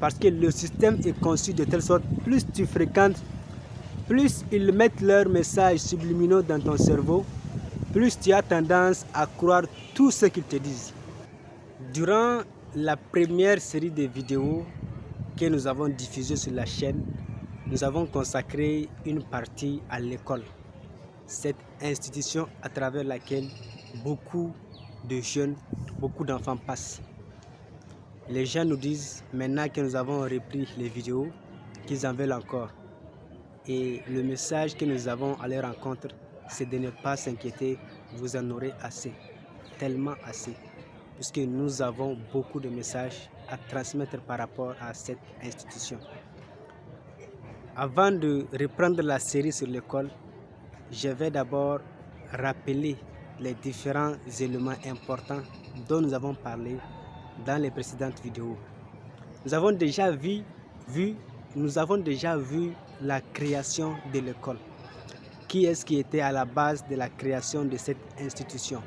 Parce que le système est conçu de telle sorte, plus tu fréquentes, plus ils mettent leurs messages subliminaux dans ton cerveau, plus tu as tendance à croire tout ce qu'ils te disent. Durant la première série de vidéos que nous avons diffusées sur la chaîne, nous avons consacré une partie à l'école. Cette institution à travers laquelle beaucoup de jeunes, beaucoup d'enfants passent. Les gens nous disent, maintenant que nous avons repris les vidéos, qu'ils en veulent encore. Et le message que nous avons à leur rencontre, c'est de ne pas s'inquiéter, vous en aurez assez, tellement assez. Puisque nous avons beaucoup de messages à transmettre par rapport à cette institution. Avant de reprendre la série sur l'école, je vais d'abord rappeler les différents éléments importants dont nous avons parlé dans les précédentes vidéos. Nous avons déjà vu la création de l'école. Qui est-ce qui était à la base de la création de cette institution?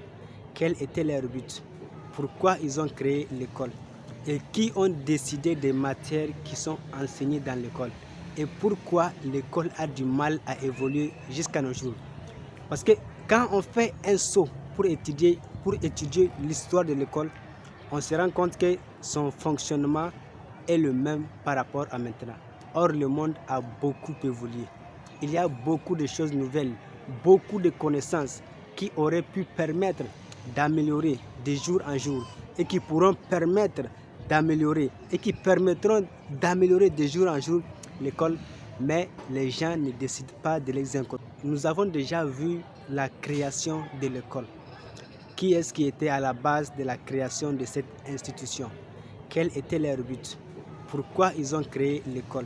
Quel était leur but? Pourquoi ils ont créé l'école? Et qui ont décidé des matières qui sont enseignées dans l'école? Et pourquoi l'école a du mal à évoluer jusqu'à nos jours? Parce que quand on fait un saut pour étudier l'histoire de l'école, on se rend compte que son fonctionnement est le même par rapport à maintenant. Or, le monde a beaucoup évolué. Il y a beaucoup de choses nouvelles, beaucoup de connaissances qui auraient pu permettre d'améliorer de jour en jour et qui pourront permettre d'améliorer et qui permettront d'améliorer de jour en jour l'école, mais les gens ne décident pas de les incorporer. Nous avons déjà vu la création de l'école. Qui est-ce qui était à la base de la création de cette institution? Quel était leur but? Pourquoi ils ont créé l'école?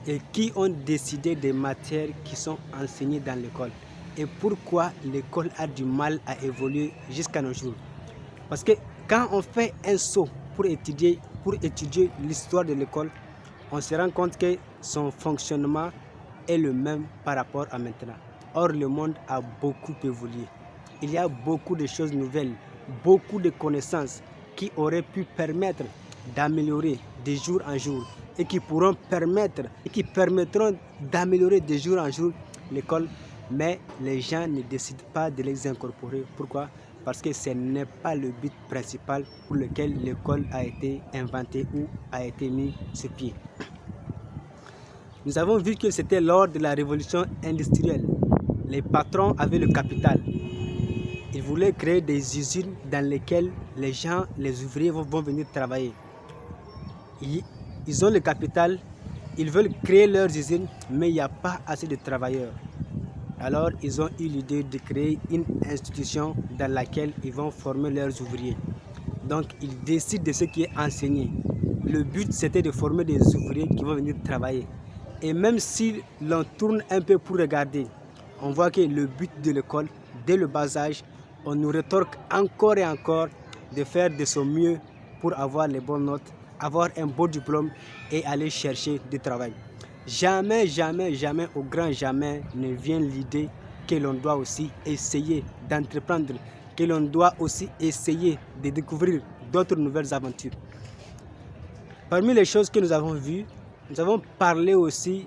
Et qui ont décidé des matières qui sont enseignées dans l'école? Et pourquoi l'école a du mal à évoluer jusqu'à nos jours? Parce que quand on fait un saut pour étudier l'histoire de l'école, on se rend compte que son fonctionnement est le même par rapport à maintenant. Or, le monde a beaucoup évolué. Il y a beaucoup de choses nouvelles, beaucoup de connaissances qui auraient pu permettre d'améliorer de jour en jour et qui pourront permettront d'améliorer de jour en jour l'école, mais les gens ne décident pas de les incorporer. Pourquoi? Parce que ce n'est pas le but principal pour lequel l'école a été inventée ou a été mise sur pied. Nous avons vu que c'était lors de la révolution industrielle. Les patrons avaient le capital. Ils voulaient créer des usines dans lesquelles les gens, les ouvriers vont venir travailler. Ils ont le capital, ils veulent créer leurs usines, mais il n'y a pas assez de travailleurs. Alors, ils ont eu l'idée de créer une institution dans laquelle ils vont former leurs ouvriers. Donc, ils décident de ce qui est enseigné. Le but, c'était de former des ouvriers qui vont venir travailler. Et même si l'on tourne un peu pour regarder, on voit que le but de l'école, dès le bas âge, on nous rétorque encore et encore de faire de son mieux pour avoir les bonnes notes, avoir un beau diplôme et aller chercher du travail. Jamais, jamais, jamais, au grand jamais, ne vient l'idée que l'on doit aussi essayer d'entreprendre, que l'on doit aussi essayer de découvrir d'autres nouvelles aventures. Parmi les choses que nous avons vues, nous avons parlé aussi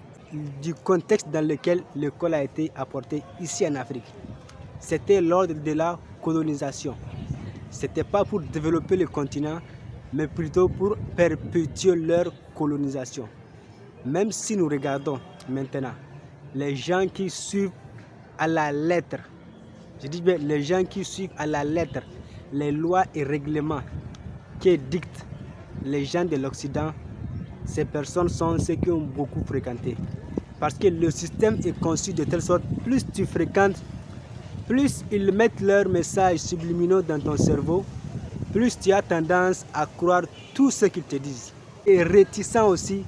du contexte dans lequel l'école a été apportée ici en Afrique. C'était lors de la colonisation. Ce n'était pas pour développer le continent, mais plutôt pour perpétuer leur colonisation. Même si nous regardons maintenant les gens qui suivent à la lettre, je dis bien les gens qui suivent à la lettre les lois et règlements que dictent les gens de l'Occident, ces personnes sont ceux qui ont beaucoup fréquenté. Parce que le système est conçu de telle sorte, plus tu fréquentes, plus ils mettent leurs messages subliminaux dans ton cerveau, plus tu as tendance à croire tout ce qu'ils te disent. Et réticent aussi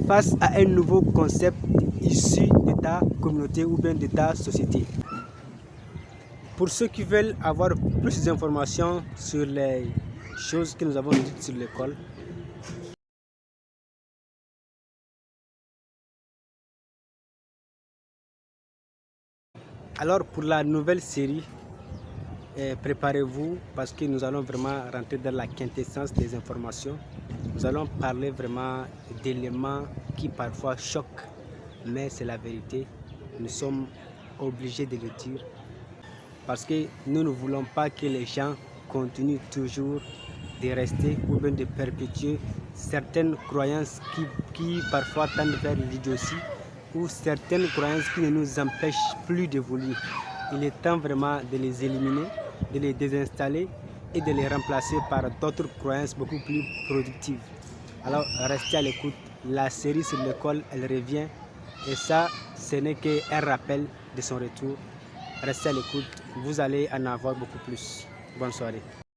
face à un nouveau concept issu de ta communauté ou bien de ta société. Pour ceux qui veulent avoir plus d'informations sur les choses que nous avons dites sur l'école, alors pour la nouvelle série, préparez-vous parce que nous allons vraiment rentrer dans la quintessence des informations. Nous allons parler vraiment d'éléments qui parfois choquent, mais c'est la vérité. Nous sommes obligés de le dire parce que nous ne voulons pas que les gens continuent toujours de rester ou bien de perpétuer certaines croyances qui parfois tendent vers l'idiotie ou certaines croyances qui ne nous empêchent plus d'évoluer. Il est temps vraiment de les éliminer, de les désinstaller et de les remplacer par d'autres croyances beaucoup plus productives. Alors restez à l'écoute, la série sur l'école elle revient et ça ce n'est qu'un rappel de son retour. Restez à l'écoute, vous allez en avoir beaucoup plus. Bonne soirée.